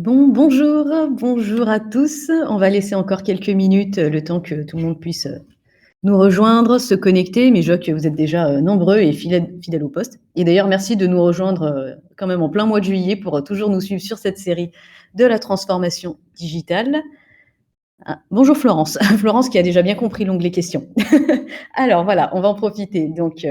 Bonjour à tous. On va laisser encore quelques minutes, le temps que tout le monde puisse, nous rejoindre, se connecter, mais je vois que vous êtes déjà, nombreux et fidèles au poste et d'ailleurs merci de nous rejoindre, quand même en plein mois de juillet pour, toujours nous suivre sur cette série de la transformation digitale. Ah, bonjour Florence. Florence qui a déjà bien compris l'onglet questions. Alors voilà, on va en profiter. Donc,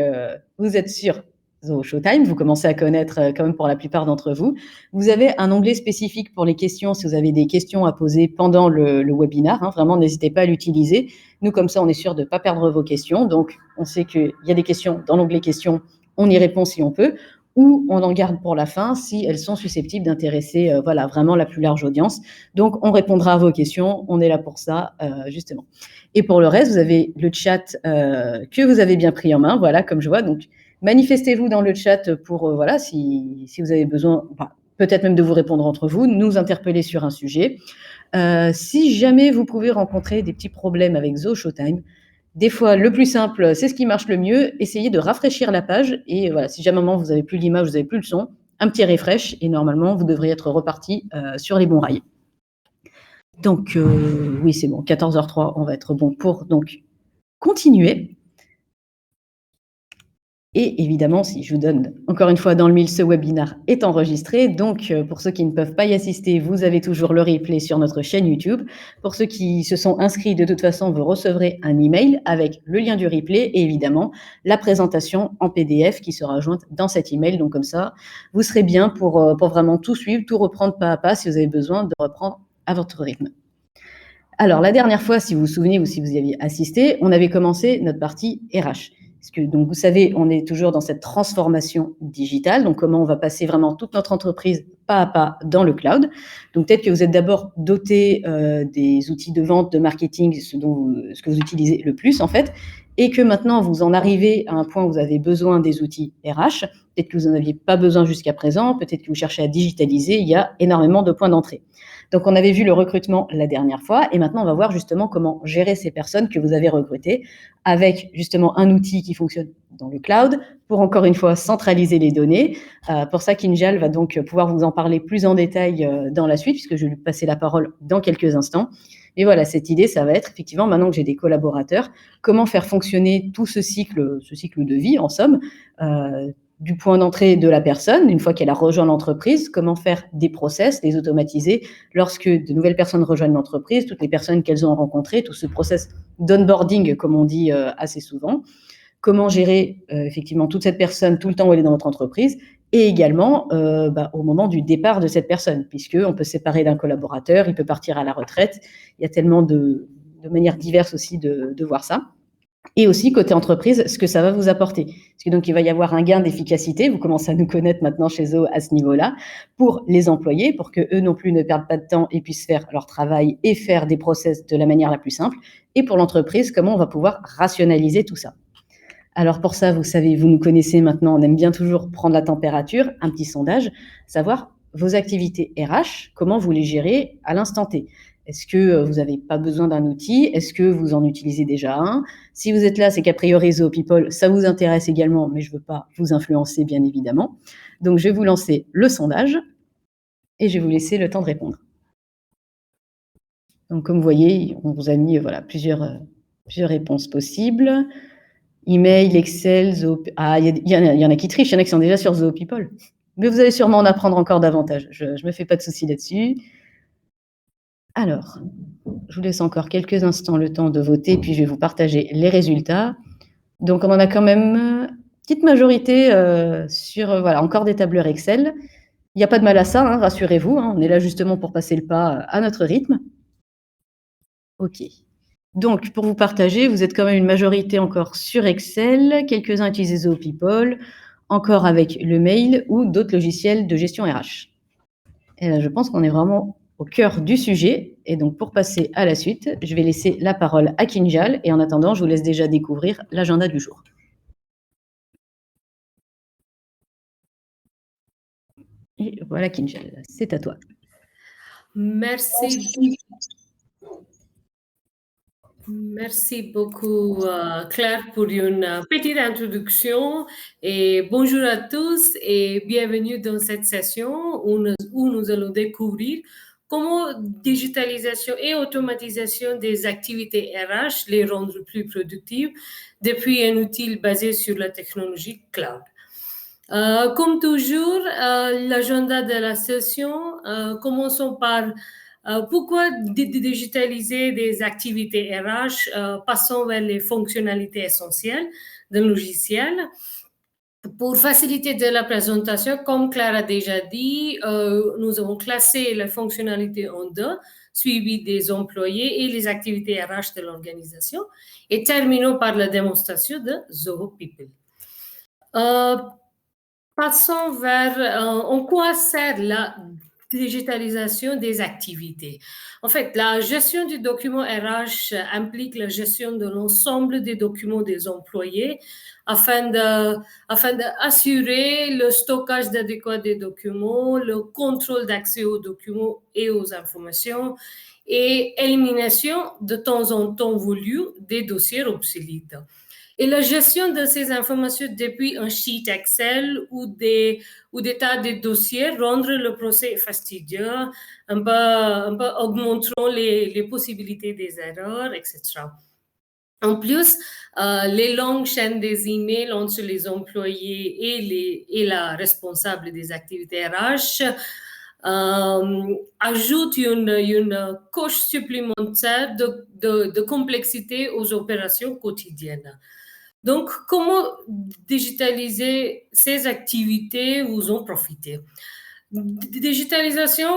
vous êtes sur Zoho Showtime, vous commencez à connaître quand même pour la plupart d'entre vous. Vous avez un onglet spécifique pour les questions si vous avez des questions à poser pendant le webinaire. Hein, vraiment, n'hésitez pas à l'utiliser. Nous, comme ça, on est sûr de ne pas perdre vos questions. Donc, on sait qu'il y a des questions dans l'onglet questions, on y répond si on peut, ou on en garde pour la fin si elles sont susceptibles d'intéresser voilà, vraiment la plus large audience. Donc, on répondra à vos questions, on est là pour ça, justement. Et pour le reste, vous avez le chat que vous avez bien pris en main, voilà, comme je vois. Donc, manifestez-vous dans le chat pour, voilà, si vous avez besoin, enfin, peut-être même de vous répondre entre vous, nous interpeller sur un sujet. Si jamais vous pouvez rencontrer des petits problèmes avec Zoho Showtime, des fois, le plus simple, c'est ce qui marche le mieux. Essayez de rafraîchir la page et voilà, si jamais à un moment vous n'avez plus l'image, vous n'avez plus le son, un petit refresh et normalement, vous devriez être reparti sur les bons rails. Donc, oui, c'est bon, 14h03, on va être bon pour donc continuer. Et évidemment, si je vous donne encore une fois dans le mille, ce webinaire est enregistré. Donc, pour ceux qui ne peuvent pas y assister, vous avez toujours le replay sur notre chaîne YouTube. Pour ceux qui se sont inscrits, de toute façon, vous recevrez un email avec le lien du replay et évidemment la présentation en PDF qui sera jointe dans cet email. Donc, comme ça, vous serez bien pour vraiment tout suivre, tout reprendre pas à pas si vous avez besoin de reprendre à votre rythme. Alors, la dernière fois, si vous vous souvenez ou si vous y aviez assisté, on avait commencé notre partie RH. Parce que, donc, vous savez, on est toujours dans cette transformation digitale. Donc, comment on va passer vraiment toute notre entreprise pas à pas dans le cloud. Donc, peut-être que vous êtes d'abord doté des outils de vente, de marketing, ce que vous utilisez le plus, en fait, et que maintenant, vous en arrivez à un point où vous avez besoin des outils RH. Peut-être que vous n'en aviez pas besoin jusqu'à présent. Peut-être que vous cherchez à digitaliser. Il y a énormément de points d'entrée. Donc, on avait vu le recrutement la dernière fois et maintenant, on va voir justement comment gérer ces personnes que vous avez recrutées avec justement un outil qui fonctionne dans le cloud pour encore une fois centraliser les données. Pour ça, Kinjal va donc pouvoir vous en parler plus en détail dans la suite puisque je vais lui passer la parole dans quelques instants. Et voilà, cette idée, ça va être effectivement, maintenant que j'ai des collaborateurs, comment faire fonctionner tout ce cycle de vie, en somme, du point d'entrée de la personne, une fois qu'elle a rejoint l'entreprise, comment faire des process, les automatiser lorsque de nouvelles personnes rejoignent l'entreprise, toutes les personnes qu'elles ont rencontrées, tout ce process d'onboarding, comme on dit assez souvent, comment gérer effectivement toute cette personne tout le temps où elle est dans votre entreprise, et également au moment du départ de cette personne, puisqu'on peut se séparer d'un collaborateur, il peut partir à la retraite, il y a tellement de manières diverses aussi de voir ça. Et aussi, côté entreprise, ce que ça va vous apporter. Parce que donc, il va y avoir un gain d'efficacité. Vous commencez à nous connaître maintenant chez Zoho à ce niveau-là, pour les employés, pour qu'eux non plus ne perdent pas de temps et puissent faire leur travail et faire des process de la manière la plus simple. Et pour l'entreprise, comment on va pouvoir rationaliser tout ça. Alors pour ça, vous savez, vous nous connaissez maintenant, on aime bien toujours prendre la température, un petit sondage, savoir vos activités RH, comment vous les gérez à l'instant T. Est-ce que vous n'avez pas besoin d'un outil? Est-ce que vous en utilisez déjà un? Si vous êtes là, c'est qu'a priori Zoho People, ça vous intéresse également, mais je ne veux pas vous influencer, bien évidemment. Donc, je vais vous lancer le sondage et je vais vous laisser le temps de répondre. Donc, comme vous voyez, on vous a mis voilà, plusieurs réponses possibles. Email, Excel, Zoho... Ah, il y en a qui trichent, il y en a qui sont déjà sur Zoho People. Mais vous allez sûrement en apprendre encore davantage. Je ne me fais pas de soucis là-dessus. Alors, je vous laisse encore quelques instants le temps de voter, puis je vais vous partager les résultats. Donc, on en a quand même une petite majorité sur, voilà, encore des tableurs Excel. Il n'y a pas de mal à ça, hein, rassurez-vous. Hein, on est là justement pour passer le pas à notre rythme. OK. Donc, pour vous partager, vous êtes quand même une majorité encore sur Excel, quelques-uns utilisent Zoho People, encore avec le mail ou d'autres logiciels de gestion RH. Et là, je pense qu'on est vraiment au cœur du sujet. Et donc, pour passer à la suite, je vais laisser la parole à Kinjal. Et en attendant, je vous laisse déjà découvrir l'agenda du jour. Et voilà, Kinjal, c'est à toi. Merci. Merci beaucoup, Claire, pour une petite introduction. Et bonjour à tous et bienvenue dans cette session où nous allons découvrir comment digitalisation et automatisation des activités RH les rendre plus productives depuis un outil basé sur la technologie cloud. Comme toujours, l'agenda de la session, commençons par pourquoi digitaliser des activités RH, passons vers les fonctionnalités essentielles d'un logiciel. Pour faciliter de la présentation, comme Claire a déjà dit, nous avons classé les fonctionnalités en deux, suivi des employés et les activités RH de l'organisation, et terminons par la démonstration de Zoho People. Passons vers en quoi sert la digitalisation des activités. En fait, la gestion du document RH implique la gestion de l'ensemble des documents des employés afin d'assurer le stockage adéquat des documents, le contrôle d'accès aux documents et aux informations et élimination de temps en temps voulu des dossiers obsolètes. Et la gestion de ces informations depuis un sheet Excel ou des tas de dossiers rendre le procès fastidieux, un peu augmentant les possibilités des erreurs, etc. En plus, les longues chaînes des emails entre les employés et la responsable des activités RH ajoutent une couche supplémentaire de complexité aux opérations quotidiennes. Donc, comment digitaliser ces activités vous en profitez? Digitalisation,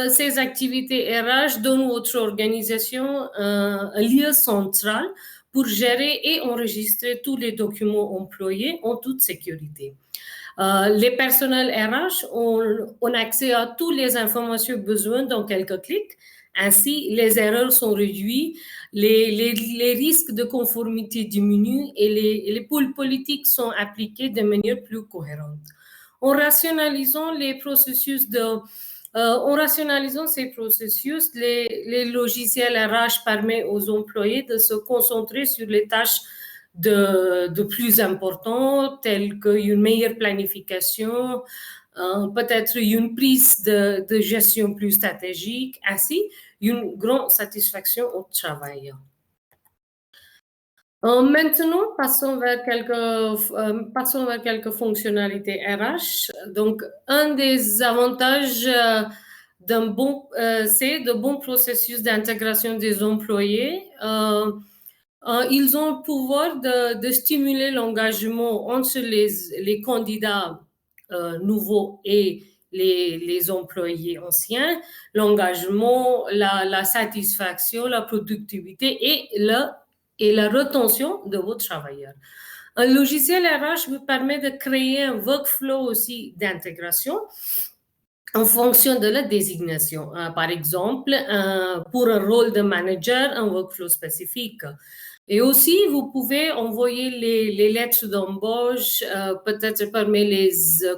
ces activités RH donnent votre organisation un lieu central pour gérer et enregistrer tous les documents employés en toute sécurité. Les personnels RH ont accès à toutes les informations besoin dans quelques clics. Ainsi, les erreurs sont réduites, les risques de conformité diminuent et les pôles politiques sont appliqués de manière plus cohérente. En rationalisant ces processus, les logiciels RH permettent aux employés de se concentrer sur les tâches de plus importantes, telles qu'une meilleure planification, peut-être une prise de gestion plus stratégique, ainsi une grande satisfaction au travail. Maintenant, passons vers quelques fonctionnalités RH. Donc, un des avantages c'est de bons processus d'intégration des employés. Ils ont le pouvoir de stimuler l'engagement entre les candidats nouveaux et les employés anciens, l'engagement, la satisfaction, la productivité et la rétention de vos travailleurs. Un logiciel RH vous permet de créer un workflow aussi d'intégration en fonction de la désignation. Par exemple, pour un rôle de manager, un workflow spécifique. Et aussi, vous pouvez envoyer les lettres d'embauche, peut-être permettre les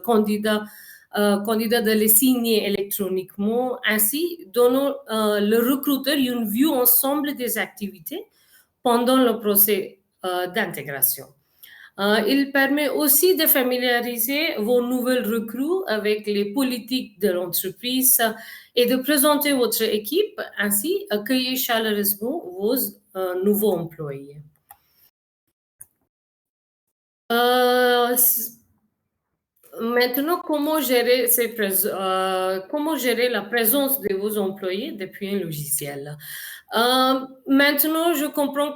candidats de les signer électroniquement, ainsi donnant le recruteur une vue ensemble des activités pendant le procès d'intégration. Il permet aussi de familiariser vos nouvelles recrues avec les politiques de l'entreprise et de présenter votre équipe, ainsi accueillir chaleureusement vos nouveaux employés. Maintenant, comment gérer la présence de vos employés depuis un logiciel? Maintenant, je comprends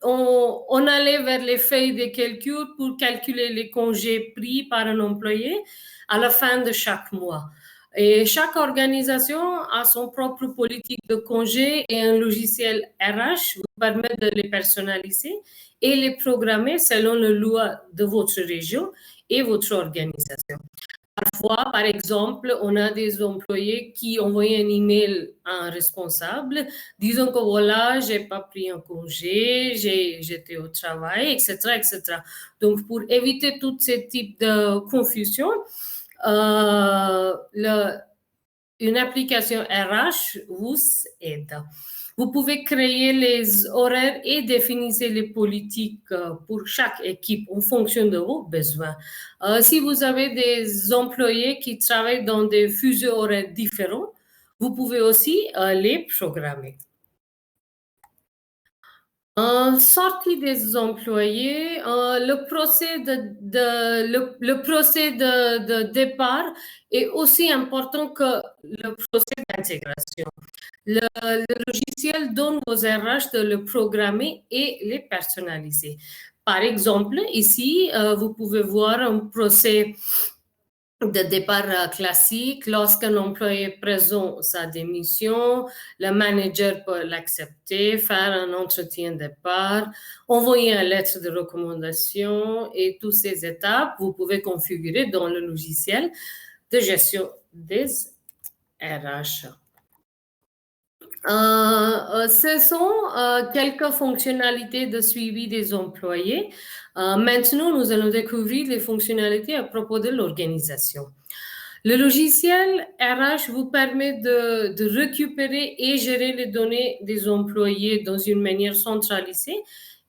on allait vers les feuilles de calcul pour calculer les congés pris par un employé à la fin de chaque mois. Et chaque organisation a son propre politique de congés et un logiciel RH vous permet de les personnaliser et les programmer selon les lois de votre région et votre organisation. Parfois, par exemple, on a des employés qui envoient un email à un responsable disant que voilà, j'ai pas pris un congé, j'étais au travail, etc., etc. Donc, pour éviter tout ce type de confusion, une application RH vous aide. Vous pouvez créer les horaires et définir les politiques pour chaque équipe en fonction de vos besoins. Si vous avez des employés qui travaillent dans des fuseaux horaires différents, vous pouvez aussi les programmer. Sortie des employés, le procès de départ est aussi important que le procès d'intégration. Le logiciel donne aux RH de le programmer et les personnaliser. Par exemple, ici, vous pouvez voir un procès de départ classique. Lorsqu'un employé présente sa démission, le manager peut l'accepter, faire un entretien de départ, envoyer une lettre de recommandation et toutes ces étapes, vous pouvez configurer dans le logiciel de gestion des RH. Ce sont quelques fonctionnalités de suivi des employés. Maintenant, nous allons découvrir les fonctionnalités à propos de l'organisation. Le logiciel RH vous permet de récupérer et gérer les données des employés dans une manière centralisée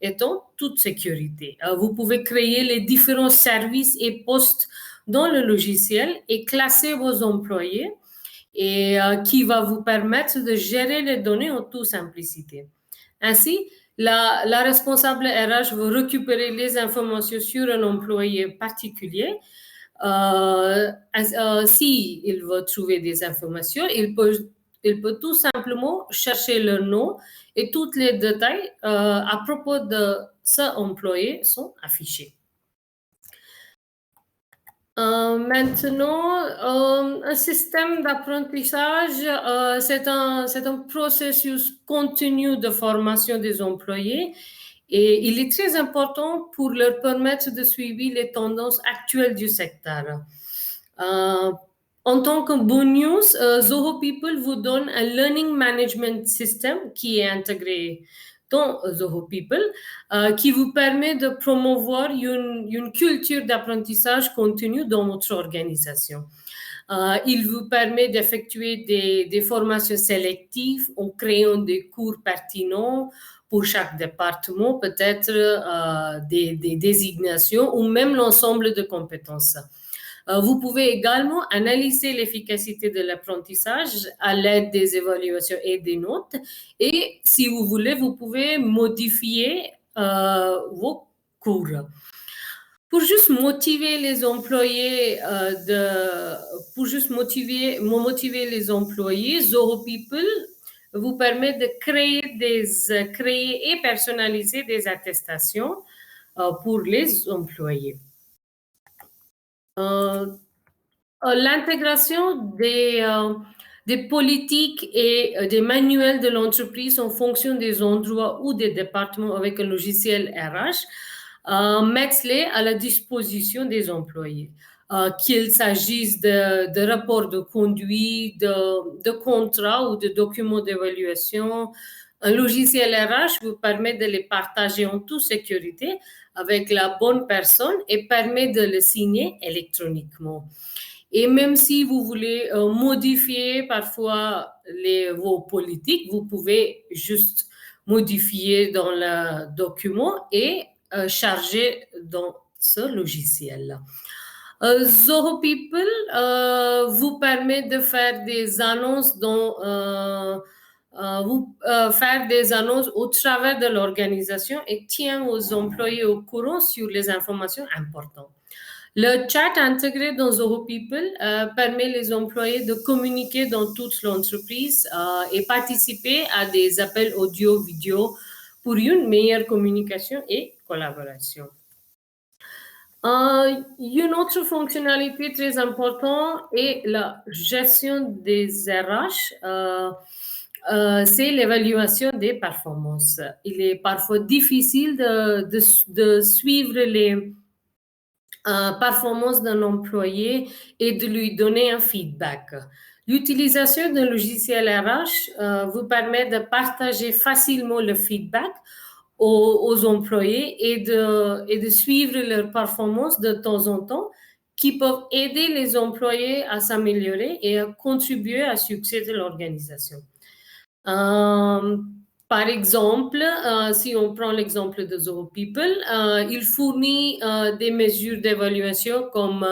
et en toute sécurité. Vous pouvez créer les différents services et postes dans le logiciel et classer vos employés et qui va vous permettre de gérer les données en toute simplicité. Ainsi, la responsable RH va récupérer les informations sur un employé particulier. Si il veut trouver des informations, il peut tout simplement chercher le nom et tous les détails à propos de ce employé sont affichés. Maintenant, un système d'apprentissage, c'est un processus continu de formation des employés et il est très important pour leur permettre de suivre les tendances actuelles du secteur. En tant que bonne news, Zoho People vous donne un learning management system qui est intégré dans Zoho People, qui vous permet de promouvoir une culture d'apprentissage continu dans votre organisation. Il vous permet d'effectuer des formations sélectives en créant des cours pertinents pour chaque département, peut-être des désignations ou même l'ensemble de compétences. Vous pouvez également analyser l'efficacité de l'apprentissage à l'aide des évaluations et des notes. Et si vous voulez, vous pouvez modifier vos cours. Pour juste motiver les employés, motiver les employés, Zoho People vous permet de créer et personnaliser des attestations pour les employés. L'intégration des politiques et des manuels de l'entreprise en fonction des endroits ou des départements avec un logiciel RH mettent-les à la disposition des employés. Qu'il s'agisse de rapports de conduite, de contrats ou de documents d'évaluation, un logiciel RH vous permet de les partager en toute sécurité avec la bonne personne et permet de le signer électroniquement. Et même si vous voulez modifier parfois vos politiques, vous pouvez juste modifier dans le document et charger dans ce logiciel. Zoho People vous permet de faire des annonces faire des annonces au travers de l'organisation et tient aux employés au courant sur les informations importantes. Le chat intégré dans Zoho People permet les employés de communiquer dans toute l'entreprise et participer à des appels audio-vidéo pour une meilleure communication et collaboration. Une autre fonctionnalité très importante est la gestion des RH. C'est l'évaluation des performances. Il est parfois difficile de suivre les performances d'un employé et de lui donner un feedback. L'utilisation d'un logiciel RH vous permet de partager facilement le feedback aux employés et de suivre leurs performances de temps en temps qui peuvent aider les employés à s'améliorer et à contribuer au succès de l'organisation. Par exemple, si on prend l'exemple de Zoho People, il fournit des mesures d'évaluation comme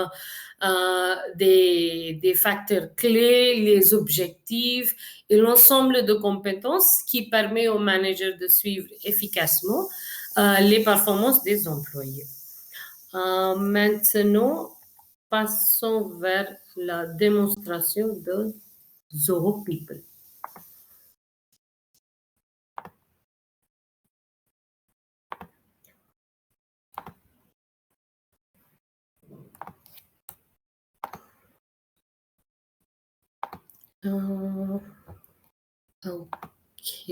des facteurs clés, les objectifs et l'ensemble de compétences qui permet au manager de suivre efficacement les performances des employés. Maintenant, passons vers la démonstration de Zoho People. Ok.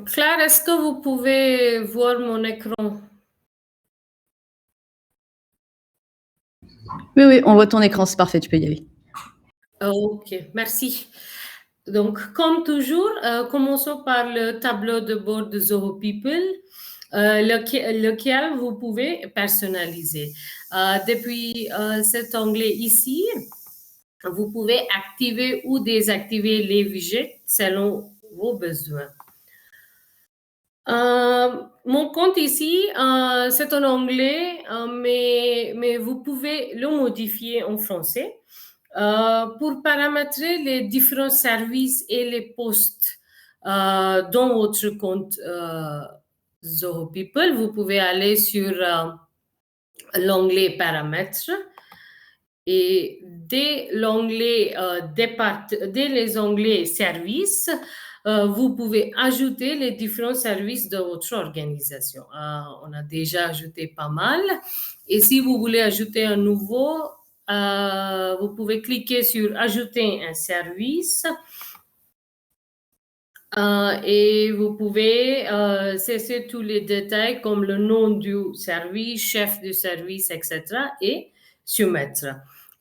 Claire, est-ce que vous pouvez voir mon écran? Oui, oui, on voit ton écran, c'est parfait, tu peux y aller. Ok, merci. Donc, comme toujours, commençons par le tableau de bord de Zoho People, lequel vous pouvez personnaliser. Depuis cet onglet ici, vous pouvez activer ou désactiver les widgets selon vos besoins. Mon compte ici, c'est un onglet, mais vous pouvez le modifier en français pour paramétrer les différents services et les postes dans votre compte Zoho People. Vous pouvez aller sur l'onglet paramètres et dès les onglets services, vous pouvez ajouter les différents services de votre organisation. On a déjà ajouté pas mal. Et si vous voulez ajouter un nouveau, vous pouvez cliquer sur Ajouter un service. Et vous pouvez cesser tous les détails comme le nom du service, chef du service, etc. et soumettre.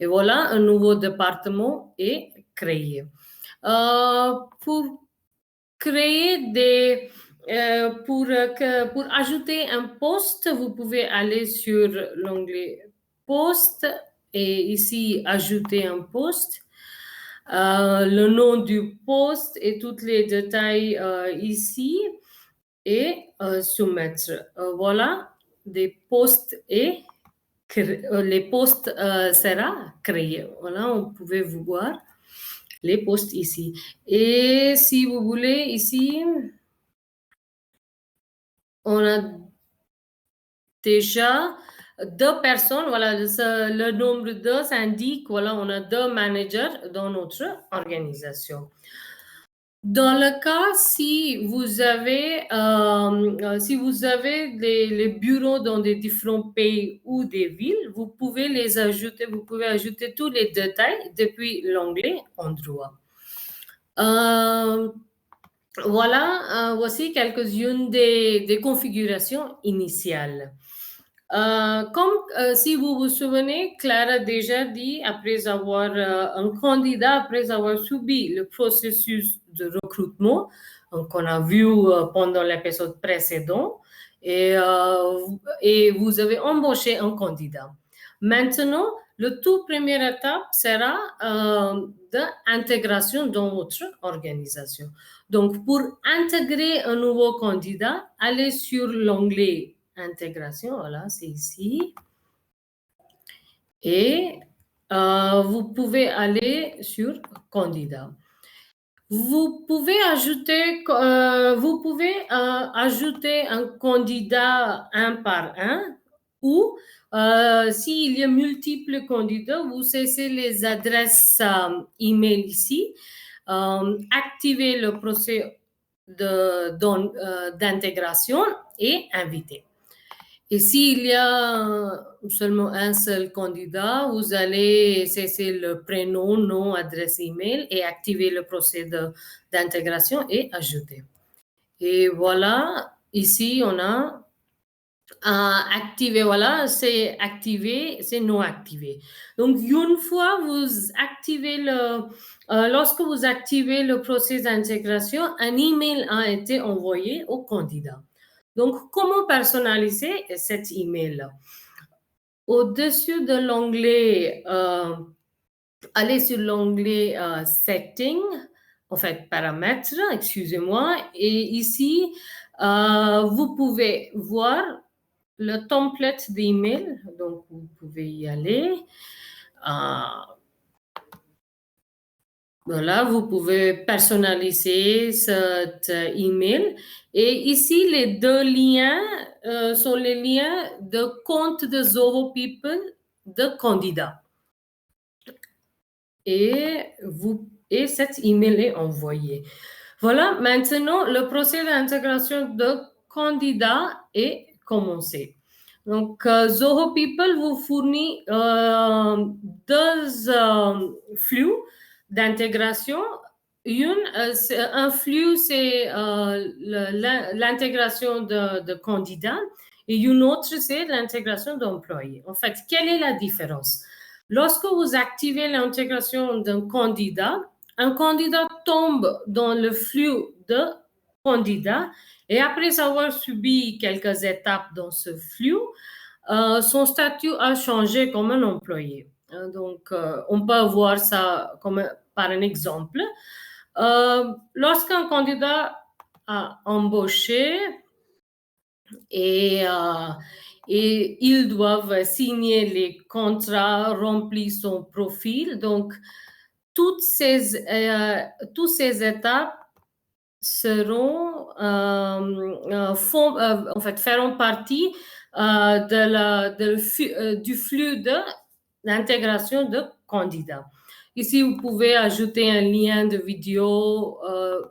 Et voilà, un nouveau département est créé. Pour créer pour ajouter un poste, vous pouvez aller sur l'onglet poste et ici ajouter un poste. Le nom du poste et tous les détails ici et soumettre. Voilà, des postes et les postes sera créés. Voilà, on pouvait vous voir les postes ici. Et si vous voulez, ici, on a déjà 2 personnes. Voilà, le nombre 2 indique, voilà, on a 2 managers dans notre organisation. Dans le cas, si vous avez les bureaux dans des différents pays ou des villes, vous pouvez les ajouter, vous pouvez ajouter tous les détails depuis l'onglet Endroit. Voilà, voici quelques-unes des configurations initiales. Si vous vous souvenez, Claire a déjà dit, après avoir un candidat, après avoir subi le processus de recrutement qu'on a vu pendant l'épisode précédent, et vous avez embauché un candidat. Maintenant, le tout première étape sera d'intégration dans votre organisation. Donc, pour intégrer un nouveau candidat, allez sur l'onglet intégration, voilà, c'est ici. Et vous pouvez aller sur candidat. Vous pouvez ajouter un candidat un par un ou s'il y a multiples candidats, vous cessez les adresses email ici, activez le procès d'intégration et inviter. Et s'il y a seulement un seul candidat, vous allez cesser le prénom, nom, adresse email et activer le procès d'intégration et ajouter. Et voilà, ici on a activé, voilà, c'est activé, c'est non activé. Donc, une fois vous activez lorsque vous activez le processus d'intégration, un email a été envoyé au candidat. Donc, comment personnaliser cet email? Au-dessus de l'onglet allez sur l'onglet Setting, en fait paramètres, excusez-moi, et ici, vous pouvez voir le template d'email, donc vous pouvez y aller. Voilà, vous pouvez personnaliser cet email. Et ici, les deux liens sont les liens de compte de Zoho People de candidats. Et cet email est envoyé. Voilà, maintenant, le procès d'intégration de candidats est commencé. Donc, Zoho People vous fournit deux flux d'intégration. Un flux, c'est l'intégration de candidats et une autre, c'est l'intégration d'employés. En fait, quelle est la différence? Lorsque vous activez l'intégration d'un candidat, un candidat tombe dans le flux de candidats et après avoir subi quelques étapes dans ce flux, son statut a changé comme un employé. Donc, on peut voir ça par un exemple. Lorsqu'un candidat a embauché et ils doivent signer les contrats, remplir son profil. Donc, toutes ces étapes feront partie du flux d'intégration de candidats. Ici, vous pouvez ajouter un lien de vidéo, vous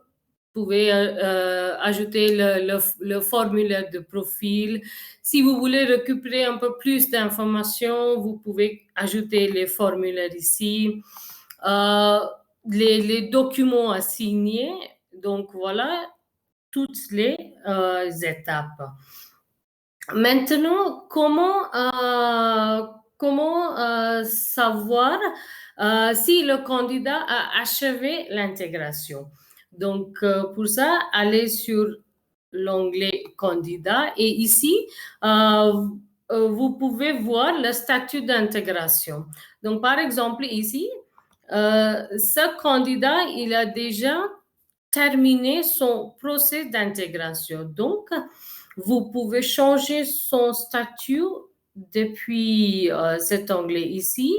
pouvez ajouter le formulaire de profil. Si vous voulez récupérer un peu plus d'informations, vous pouvez ajouter les formulaires ici. Les documents à signer. Donc, voilà toutes les étapes. Maintenant, comment savoir si le candidat a achevé l'intégration? Donc, pour ça, allez sur l'onglet candidat et ici, vous pouvez voir le statut d'intégration. Donc, par exemple, ici, ce candidat, il a déjà terminé son procès d'intégration. Donc, vous pouvez changer son statut depuis cet onglet ici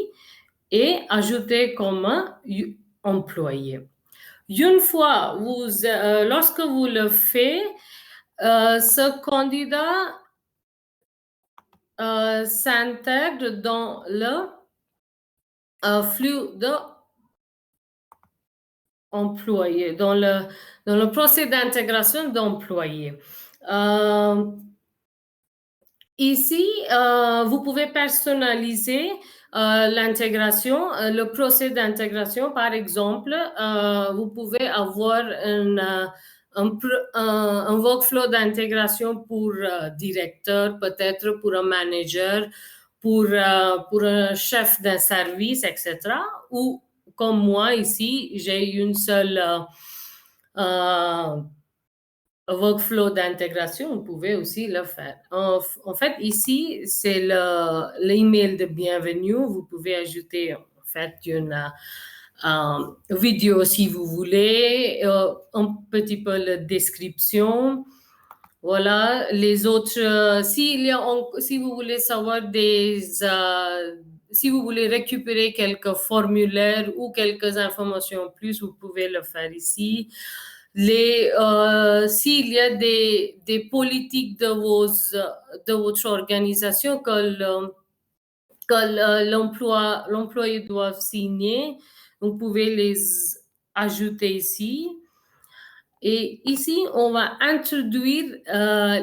et ajouter comme un employé. Une fois, lorsque vous le faites, ce candidat s'intègre dans le flux d'employés, dans le procès d'intégration d'employés. Ici, vous pouvez personnaliser l'intégration, le procès d'intégration. Par exemple, vous pouvez avoir un workflow d'intégration pour directeur, peut-être pour un manager, pour un chef d'un service, etc. Ou comme moi ici, j'ai une seule workflow d'intégration, vous pouvez aussi le faire. En fait, ici, c'est l'email de bienvenue. Vous pouvez ajouter en fait une vidéo si vous voulez, un petit peu la description. Voilà, les autres, si vous voulez savoir si vous voulez récupérer quelques formulaires ou quelques informations en plus, vous pouvez le faire ici. S'il y a des politiques de votre organisation que l'employé doit signer, vous pouvez les ajouter ici. Et ici, on va introduire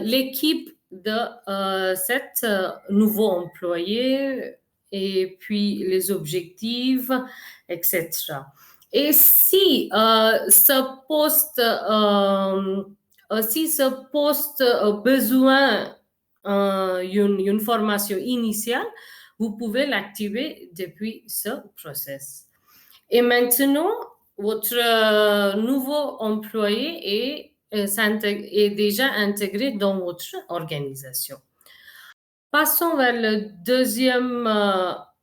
l'équipe de cet nouveau employé et puis les objectifs, etc. Et si ce poste a besoin d'une formation initiale, vous pouvez l'activer depuis ce process. Et maintenant, votre nouveau employé est déjà intégré dans votre organisation. Passons vers le deuxième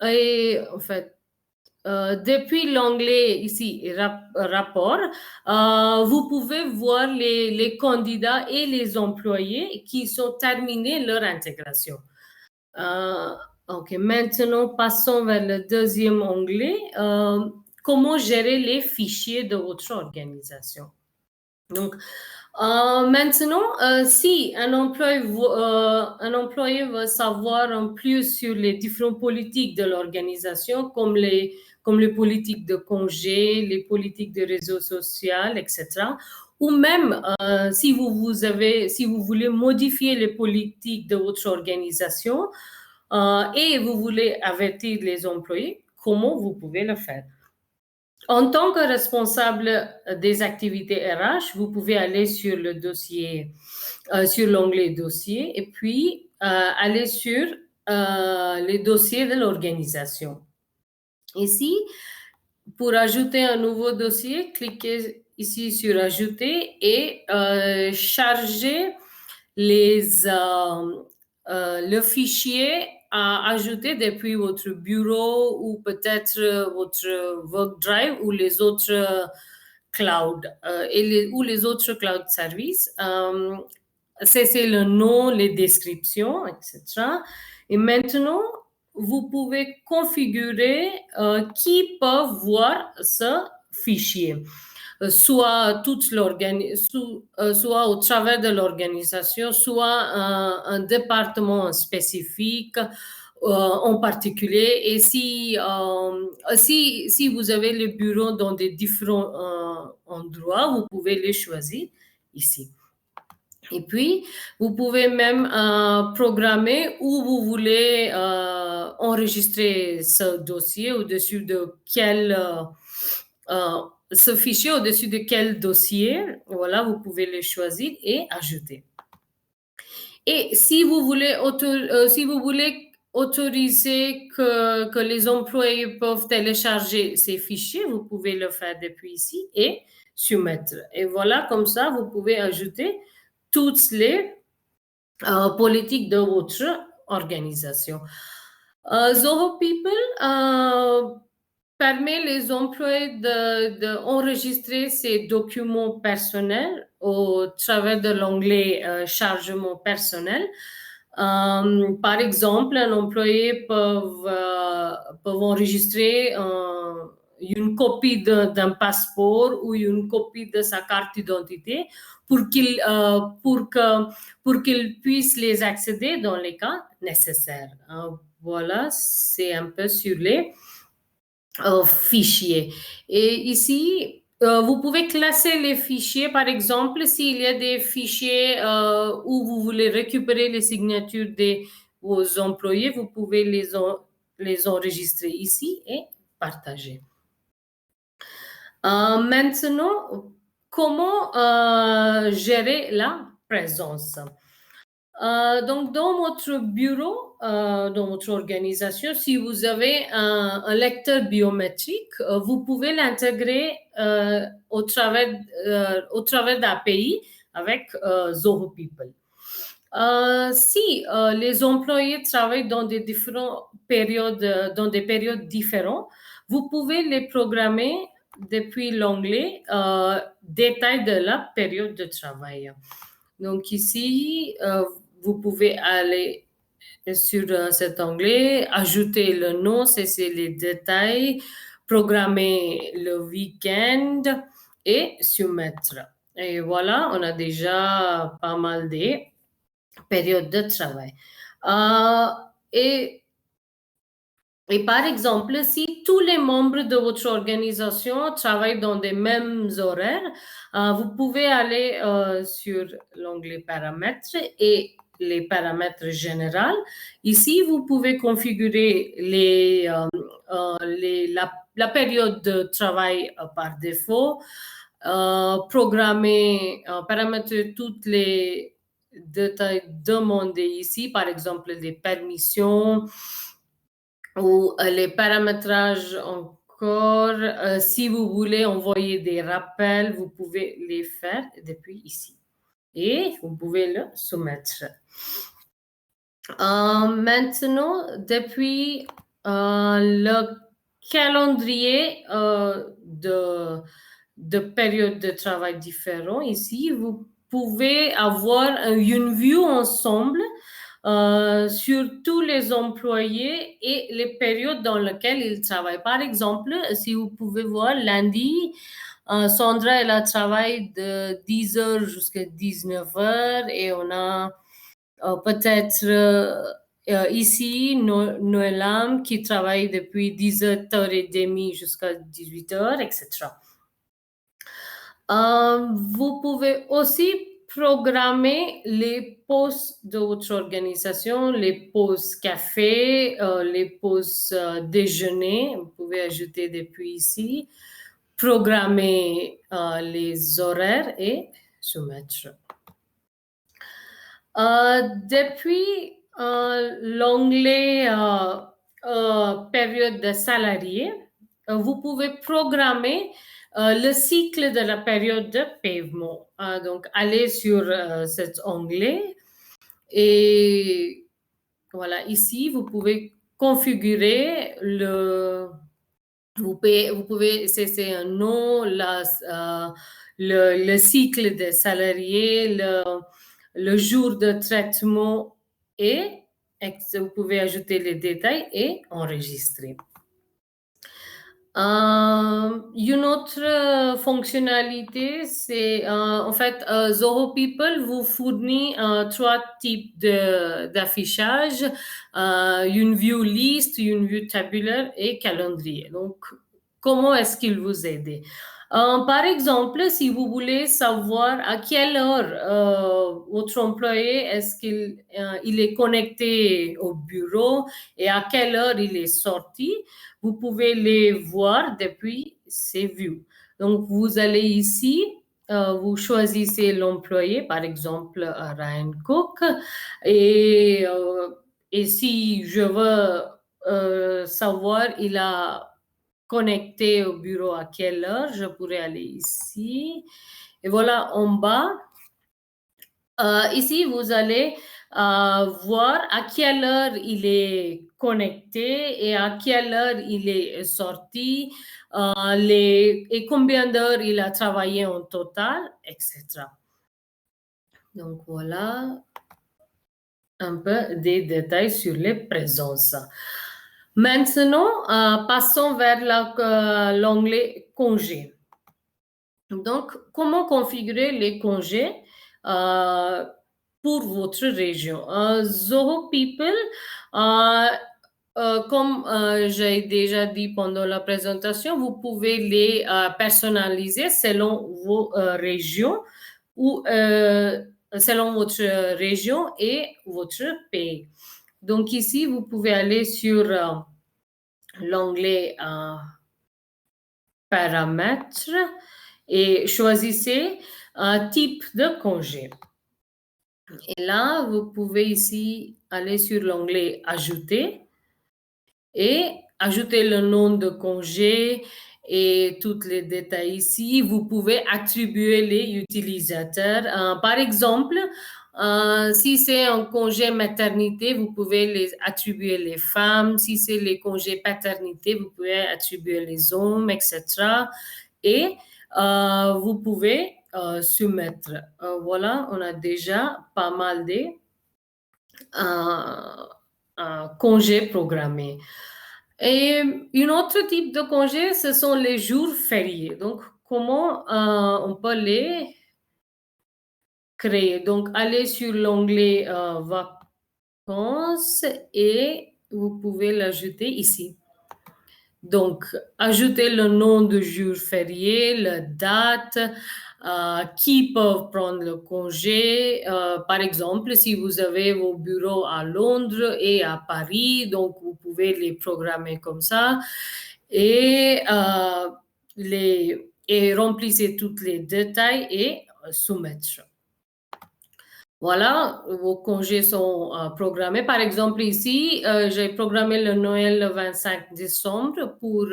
et en fait depuis l'onglet ici, rapport, vous pouvez voir les candidats et les employés qui sont terminés leur intégration. Ok, maintenant passons vers le deuxième onglet. Comment gérer les fichiers de votre organisation? Donc, maintenant, si un employé veut savoir en plus sur les différentes politiques de l'organisation, comme les politiques de congé, les politiques de réseau social, etc., ou même si vous voulez modifier les politiques de votre organisation et vous voulez avertir les employés, comment vous pouvez le faire? En tant que responsable des activités RH, vous pouvez aller sur le dossier, sur l'onglet dossier et puis aller sur les dossiers de l'organisation. Ici, pour ajouter un nouveau dossier, cliquez ici sur ajouter et chargez le fichier à ajouter depuis votre bureau ou peut-être votre work drive ou les autres clouds ou les autres cloud services. C'est le nom, les descriptions, etc. Et maintenant, vous pouvez configurer qui peut voir ce fichier. Soit soit au travers de l'organisation, soit un département spécifique en particulier. Et si vous avez le bureau dans des différents endroits, vous pouvez les choisir ici. Et puis, vous pouvez même programmer où vous voulez enregistrer ce dossier, au-dessus de ce fichier, au-dessus de quel dossier. Voilà, vous pouvez le choisir et ajouter. Et si vous voulez autoriser que les employés peuvent télécharger ces fichiers, vous pouvez le faire depuis ici et soumettre. Et voilà, comme ça, vous pouvez ajouter toutes les politiques de votre organisation. Zoho People permet les employés d'enregistrer ces documents personnels au travers de l'onglet chargement personnel. Par exemple, un employé peut enregistrer une copie d'un passeport ou une copie de sa carte d'identité pour qu'il puisse les accéder dans les cas nécessaires. Voilà, c'est un peu sur les fichiers. Et ici, vous pouvez classer les fichiers. Par exemple, s'il y a des fichiers où vous voulez récupérer les signatures de vos employés, vous pouvez les enregistrer ici et partager. Maintenant, comment gérer la présence? Donc, dans votre bureau, dans votre organisation, si vous avez un lecteur biométrique, vous pouvez l'intégrer au travers d'API avec Zoho People. Si les employés travaillent dans des périodes différentes, vous pouvez les programmer depuis l'onglet détail de la période de travail. Donc ici, vous pouvez aller sur cet onglet, ajouter le nom, c'est les détails, programmer le week-end et soumettre. Et voilà, on a déjà pas mal de périodes de travail. Et par exemple, si tous les membres de votre organisation travaillent dans des mêmes horaires, vous pouvez aller sur l'onglet paramètres et les paramètres généraux. Ici, vous pouvez configurer la période de travail par défaut, programmer, paramétrer toutes les détails demandés ici, par exemple les permissions, ou les paramétrages encore. Si vous voulez envoyer des rappels, vous pouvez les faire depuis ici. Et vous pouvez le soumettre. Maintenant, depuis le calendrier de périodes de travail différents. Ici, vous pouvez avoir une vue ensemble sur tous les employés et les périodes dans lesquelles ils travaillent. Par exemple, si vous pouvez voir lundi, Sandra, elle a travaillé de 10 heures jusqu'à 19 heures et on a peut-être ici Noëlam qui travaille depuis 17h30 jusqu'à 18h, etc. Vous pouvez aussi programmer les pauses de votre organisation, les pauses café, les pauses déjeuner. Vous pouvez ajouter depuis ici, programmer les horaires et soumettre. Depuis l'onglet période de salarié, vous pouvez programmer le cycle de la période de paiement. Donc, allez sur cet onglet et voilà, ici, vous pouvez configurer vous pouvez, c'est un nom, le cycle des salariés, le jour de traitement et vous pouvez ajouter les détails et enregistrer. Une autre fonctionnalité, c'est en fait Zoho People vous fournit 3 types d'affichage, une view list, une view tabulaire et calendrier. Donc, comment est-ce qu'il vous aide? Par exemple, si vous voulez savoir à quelle heure votre employé est-ce qu'il est connecté au bureau et à quelle heure il est sorti, vous pouvez les voir depuis ces vues. Donc, vous allez ici, vous choisissez l'employé, par exemple Ryan Cook, et si je veux savoir il a connecté au bureau à quelle heure, je pourrais aller ici. Et voilà, en bas, ici, vous allez voir à quelle heure il est connecté et à quelle heure il est sorti, et combien d'heures il a travaillé en total, etc. Donc, voilà un peu des détails sur les présences. Maintenant, passons vers l'onglet congés. Donc, comment configurer les congés pour votre région? Zoho People, comme j'ai déjà dit pendant la présentation, vous pouvez les personnaliser selon vos régions ou selon votre région et votre pays. Donc ici, vous pouvez aller sur l'onglet paramètres et choisissez un type de congé. Et là, vous pouvez ici aller sur l'onglet ajouter et ajouter le nom de congé et tous les détails ici. Vous pouvez attribuer les utilisateurs. Par exemple, si c'est un congé maternité, vous pouvez les attribuer les femmes. Si c'est les congés paternité, vous pouvez attribuer les hommes, etc. Et vous pouvez soumettre. Voilà, on a déjà pas mal de congés programmés. Et un autre type de congé, ce sont les jours fériés. Donc, comment on peut les créer? Donc, allez sur l'onglet vacances et vous pouvez l'ajouter ici. Donc, ajoutez le nom de jour férié, la date, qui peuvent prendre le congé. Par exemple, si vous avez vos bureaux à Londres et à Paris, donc vous pouvez les programmer comme ça et remplissez tous les détails et soumettre. Voilà, vos congés sont programmés. Par exemple, ici, j'ai programmé le Noël le 25 décembre pour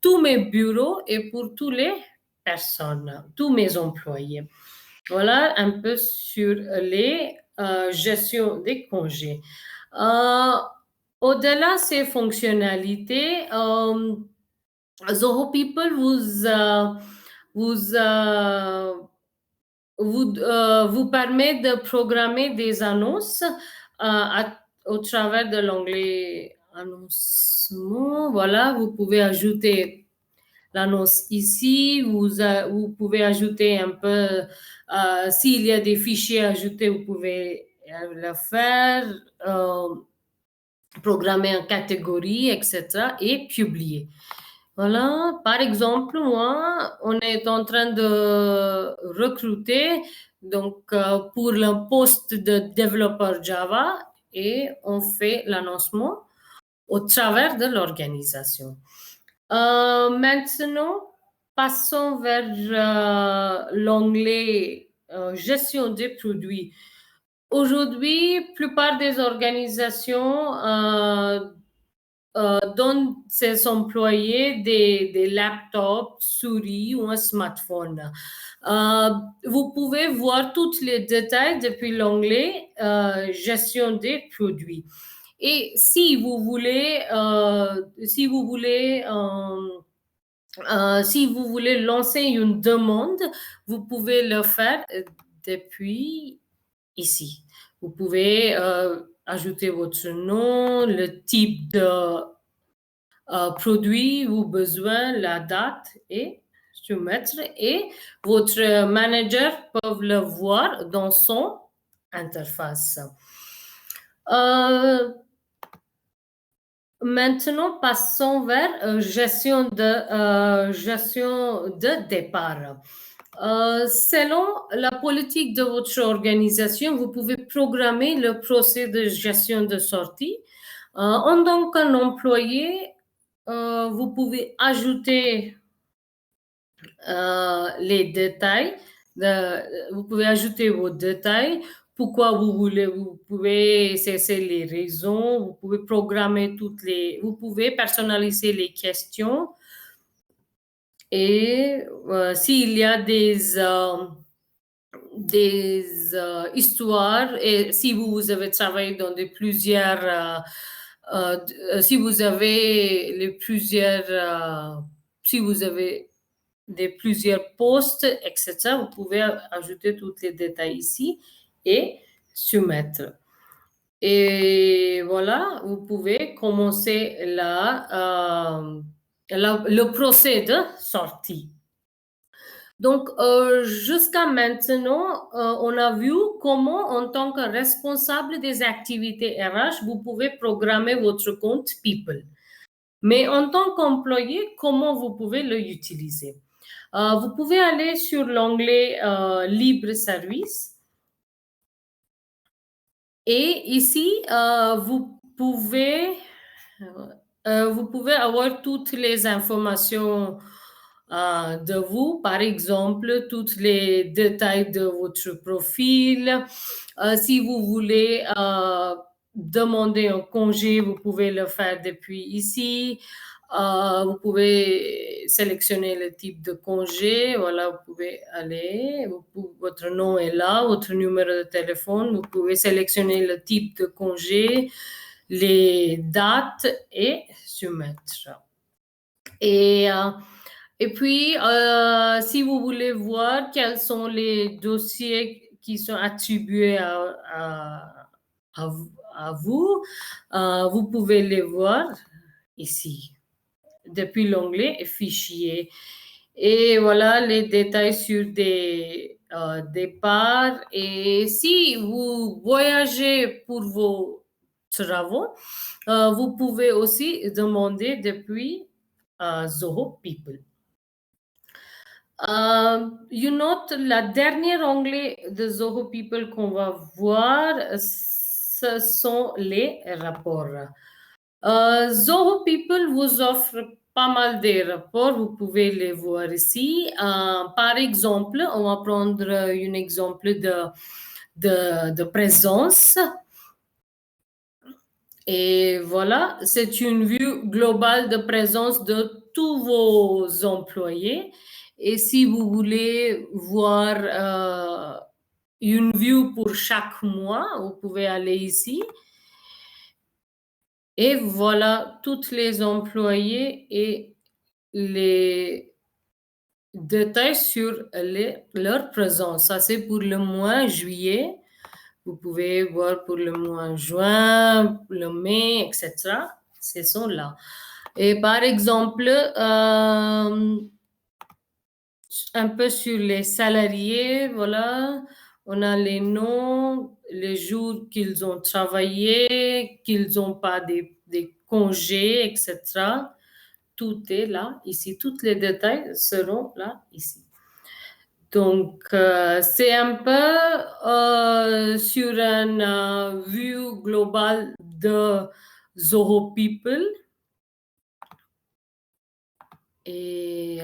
tous mes bureaux et pour toutes les personnes, tous mes employés. Voilà un peu sur les gestions des congés. Au-delà de ces fonctionnalités, Zoho People vous, vous permet de programmer des annonces au travers de l'onglet annoncement. Voilà, vous pouvez ajouter l'annonce ici. Vous pouvez ajouter un peu, s'il y a des fichiers ajoutés, vous pouvez le faire, programmer en catégorie, etc. et publier. Voilà, par exemple, moi, on est en train de recruter donc pour le poste de développeur Java et on fait l'annoncement au travers de l'organisation. Maintenant, passons vers l'onglet gestion des produits. Aujourd'hui, plupart des organisations donnent ses employés des laptops, souris ou un smartphone. Vous pouvez voir tous les détails depuis l'onglet gestion des produits. Et si vous voulez, si vous voulez lancer une demande, vous pouvez le faire depuis ici. Vous pouvez ajouter votre nom, le type de produit ou besoin, la date et soumettre. Et votre manager peut le voir dans son interface. Maintenant, passons vers gestion de départ. Selon la politique de votre organisation, vous pouvez programmer le procès de gestion de sortie. En tant qu'un employé, vous pouvez ajouter les détails. Vous pouvez ajouter vos détails. Pourquoi vous pouvez cesser les raisons. Vous pouvez programmer vous pouvez personnaliser les questions. Et s'il y a des histoires et si vous avez travaillé dans plusieurs si vous avez plusieurs postes, etc., vous pouvez ajouter tous les détails ici et soumettre. Et voilà, vous pouvez commencer le procès de sortie. Donc, jusqu'à maintenant, on a vu comment, en tant que responsable des activités RH, vous pouvez programmer votre compte People. Mais en tant qu'employé, comment vous pouvez l'utiliser? Vous pouvez aller sur l'onglet Libre Service. Et ici, vous pouvez avoir toutes les informations de vous, par exemple, tous les détails de votre profil. Si vous voulez demander un congé, vous pouvez le faire depuis ici. Vous pouvez sélectionner le type de congé. Voilà, vous pouvez aller. Votre nom est là, votre numéro de téléphone. Vous pouvez sélectionner le type de congé, les dates et soumettre. Et puis, si vous voulez voir quels sont les dossiers qui sont attribués à vous, vous pouvez les voir ici, depuis l'onglet Fichiers. Et voilà les détails sur des départs. Et si vous voyagez pour vos travaux, vous pouvez aussi demander depuis Zoho People. La dernière onglet de Zoho People qu'on va voir, ce sont les rapports. Zoho People vous offre pas mal de rapports, vous pouvez les voir ici. Par exemple, on va prendre un exemple de présence. Et voilà, c'est une vue globale de présence de tous vos employés. Et si vous voulez voir une vue pour chaque mois, vous pouvez aller ici. Et voilà tous les employés et les détails sur leur présence. Ça, c'est pour le mois juillet. Vous pouvez voir pour le mois juin, le mai, etc. Ce sont là. Et par exemple, un peu sur les salariés, voilà, on a les noms, les jours qu'ils ont travaillé, qu'ils n'ont pas des congés, etc. Tout est là, ici. Tous les détails seront là, ici. Donc, c'est un peu sur une vue globale de Zoho People. Et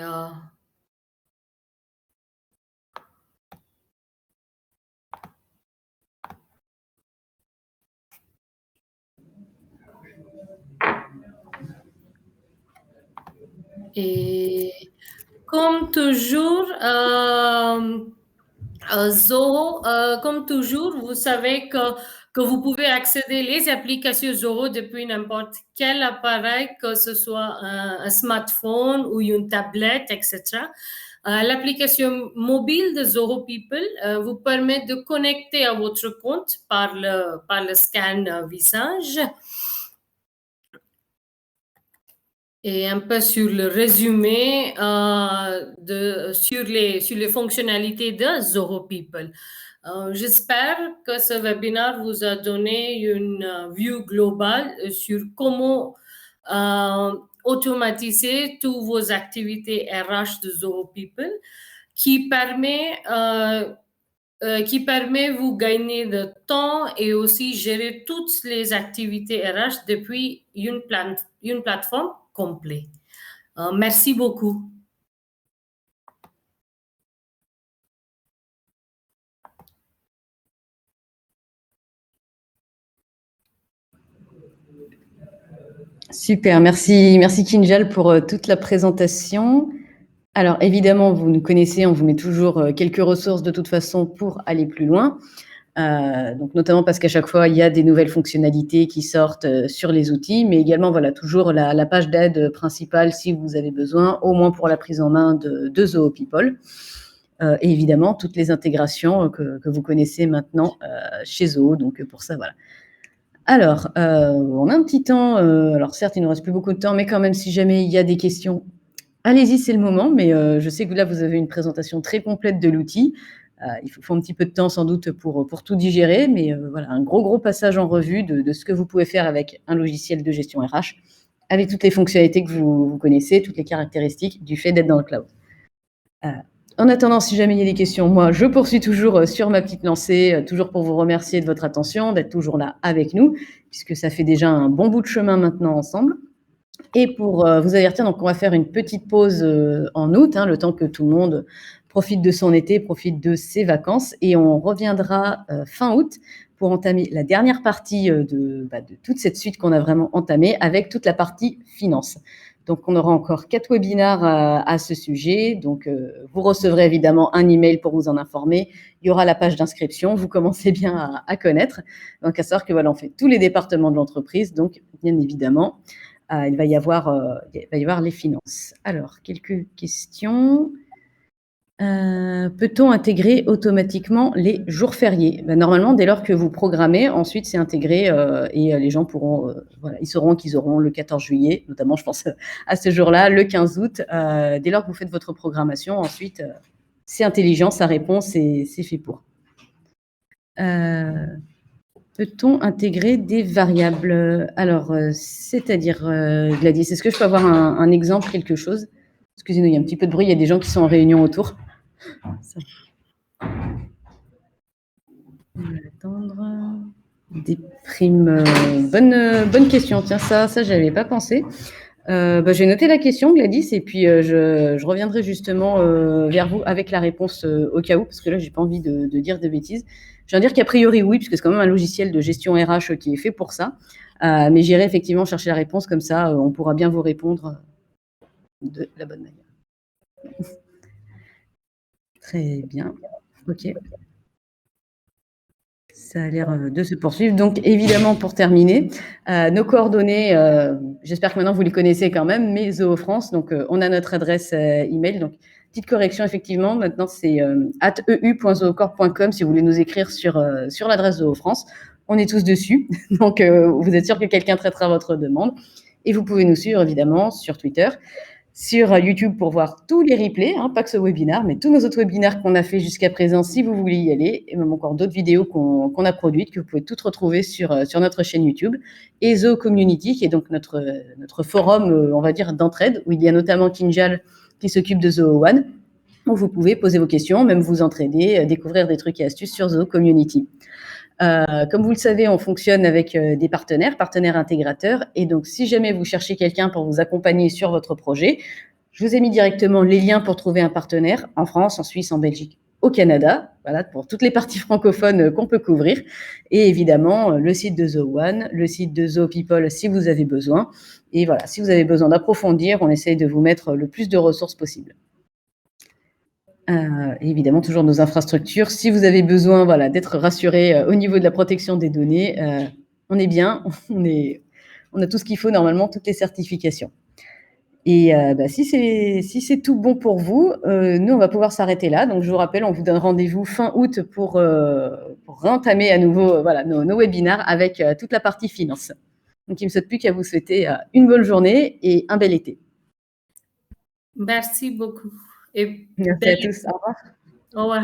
et comme toujours, Zoho, comme toujours, vous savez que vous pouvez accéder les applications Zoho depuis n'importe quel appareil, que ce soit un smartphone ou une tablette, etc. L'application mobile de Zoho People vous permet de connecter à votre compte par le scan visage. Et un peu sur le résumé sur les fonctionnalités de Zoho People. J'espère que ce webinaire vous a donné une vue globale sur comment automatiser toutes vos activités RH de Zoho People qui permet vous gagner de temps et aussi gérer toutes les activités RH depuis une plateforme complète. Merci beaucoup. Super, merci Kinjal pour toute la présentation. Alors évidemment, vous nous connaissez, on vous met toujours quelques ressources de toute façon pour aller plus loin. Donc notamment parce qu'à chaque fois, il y a des nouvelles fonctionnalités qui sortent sur les outils, mais également voilà, toujours la page d'aide principale si vous avez besoin, au moins pour la prise en main de Zoho People. Et évidemment, toutes les intégrations que vous connaissez maintenant chez Zoho. Donc pour ça, voilà. Alors, on a un petit temps. Alors certes, il ne nous reste plus beaucoup de temps, mais quand même, si jamais il y a des questions, allez-y, c'est le moment. Mais je sais que là, vous avez une présentation très complète de l'outil. Il faut un petit peu de temps sans doute pour tout digérer, mais voilà, un gros passage en revue de ce que vous pouvez faire avec un logiciel de gestion RH, avec toutes les fonctionnalités que vous connaissez, toutes les caractéristiques du fait d'être dans le cloud. En attendant, si jamais il y a des questions, moi, je poursuis toujours sur ma petite lancée, toujours pour vous remercier de votre attention, d'être toujours là avec nous, puisque ça fait déjà un bon bout de chemin maintenant ensemble. Et pour vous avertir, donc on va faire une petite pause en août, le temps que tout le monde profite de son été, profite de ses vacances, et on reviendra fin août pour entamer la dernière partie de toute cette suite qu'on a vraiment entamée avec toute la partie finance. Donc, on aura encore 4 webinaires à ce sujet. Donc, vous recevrez évidemment un email pour vous en informer. Il y aura la page d'inscription. Vous commencez bien à connaître. Donc, à savoir que voilà, on fait tous les départements de l'entreprise. Donc, bien évidemment, il va y avoir les finances. Alors, quelques questions. Peut-on intégrer automatiquement les jours fériés? Normalement, dès lors que vous programmez, ensuite c'est intégré et les gens pourront, voilà, ils sauront qu'ils auront le 14 juillet, notamment je pense à ce jour-là, le 15 août. Dès lors que vous faites votre programmation, ensuite c'est intelligent, ça répond, c'est fait pour. Peut-on intégrer des variables? Alors, c'est-à-dire, Gladys, est-ce que je peux avoir un exemple, quelque chose? Excusez-nous, il y a un petit peu de bruit, il y a des gens qui sont en réunion autour. Ça. On va attendre. Des primes. Bonne question. Tiens, ça, j'avais pas pensé. J'ai noté la question, Gladys, et puis je reviendrai justement vers vous avec la réponse au cas où, parce que là, j'ai pas envie de dire de bêtises. Je viens de dire qu'a priori, oui, puisque c'est quand même un logiciel de gestion RH qui est fait pour ça. Mais j'irai effectivement chercher la réponse, comme ça, on pourra bien vous répondre de la bonne manière. Très bien. OK. Ça a l'air de se poursuivre. Donc, évidemment, pour terminer, nos coordonnées, j'espère que maintenant vous les connaissez quand même, mais Zoho France, donc on a notre adresse email. Donc, petite correction, effectivement, maintenant c'est @eu.zoocorp.com si vous voulez nous écrire sur l'adresse Zoho France. On est tous dessus, donc vous êtes sûr que quelqu'un traitera votre demande. Et vous pouvez nous suivre, évidemment, sur Twitter, sur YouTube pour voir tous les replays, pas que ce webinaire, mais tous nos autres webinaires qu'on a fait jusqu'à présent, si vous voulez y aller, et même encore d'autres vidéos qu'on a produites, que vous pouvez toutes retrouver sur notre chaîne YouTube. Et Zoho Community, qui est donc notre forum, on va dire, d'entraide, où il y a notamment Kinjal qui s'occupe de Zoho One, où vous pouvez poser vos questions, même vous entraider, découvrir des trucs et astuces sur Zoho Community. Comme vous le savez, on fonctionne avec des partenaires intégrateurs. Et donc, si jamais vous cherchez quelqu'un pour vous accompagner sur votre projet, je vous ai mis directement les liens pour trouver un partenaire en France, en Suisse, en Belgique, au Canada, voilà, pour toutes les parties francophones qu'on peut couvrir. Et évidemment, le site de Zoho One, le site de Zoho People si vous avez besoin. Et voilà, si vous avez besoin d'approfondir, on essaye de vous mettre le plus de ressources possible. Évidemment, toujours nos infrastructures. Si vous avez besoin d'être rassuré au niveau de la protection des données, on est bien, on a tout ce qu'il faut normalement, toutes les certifications. Et si c'est tout bon pour vous, nous, on va pouvoir s'arrêter là. Donc, je vous rappelle, on vous donne rendez-vous fin août pour réentamer à nouveau nos webinaires avec toute la partie finance. Donc, il ne me saute plus qu'à vous souhaiter une bonne journée et un bel été. Merci beaucoup. Merci à tous. Au revoir. Au revoir.